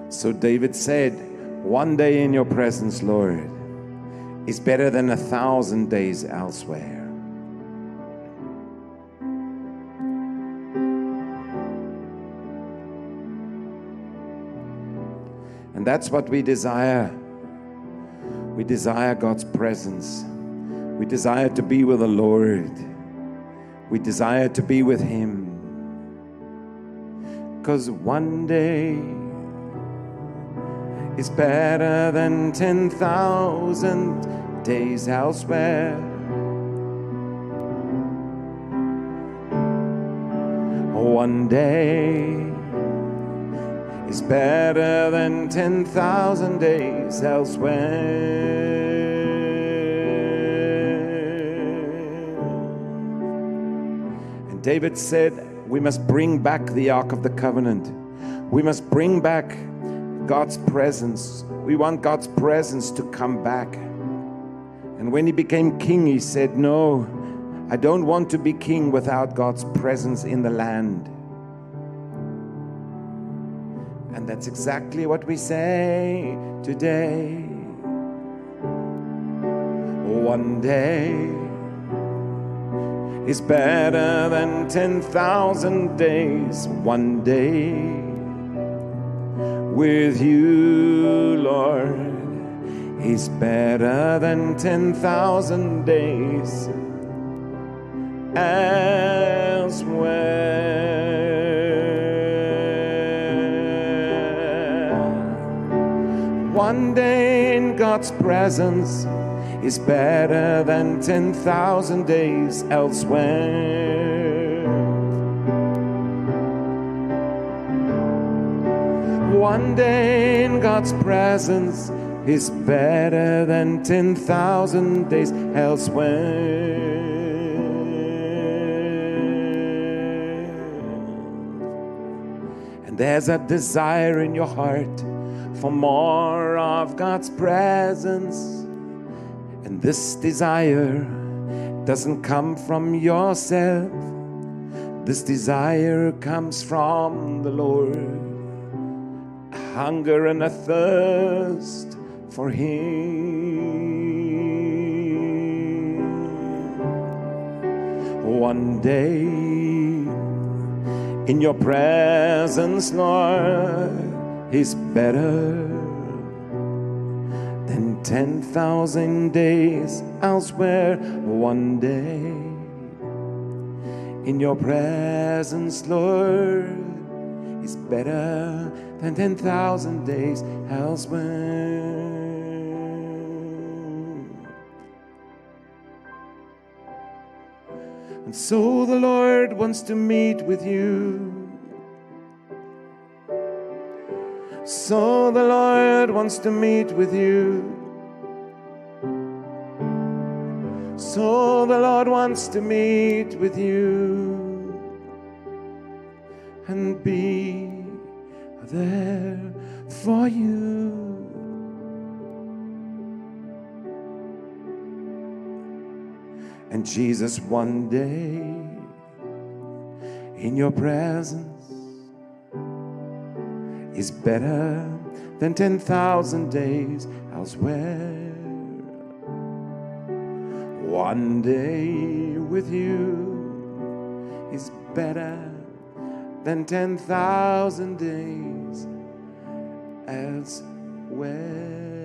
So David said, one day in your presence, Lord, is better than 1,000 days elsewhere. And that's what we desire. We desire God's presence. We desire to be with the Lord. We desire to be with Him. Because one day is better than 10,000 days elsewhere. One day is better than 10,000 days elsewhere. And David said, we must bring back the Ark of the Covenant. We must bring back God's presence. We want God's presence to come back. And when he became king, he said, no, I don't want to be king without God's presence in the land. And that's exactly what we say today. One day is better than 10,000 days. One day with you, Lord, is better than 10,000 days elsewhere. One day in God's presence is better than 10,000 days elsewhere. One day in God's presence is better than 10,000 days elsewhere. And there's a desire in your heart for more of God's presence. And this desire doesn't come from yourself. This desire comes from the Lord. A hunger and a thirst for Him. One day in your presence, Lord, is better than 10,000 days elsewhere. One day in your presence, Lord, is better than 10,000 days elsewhere. And so the Lord wants to meet with you. So the Lord wants to meet with you. So the Lord wants to meet with you and be there for you. And Jesus, one day in your presence is better than 10,000 days elsewhere. One day with you is better than 10,000 days elsewhere.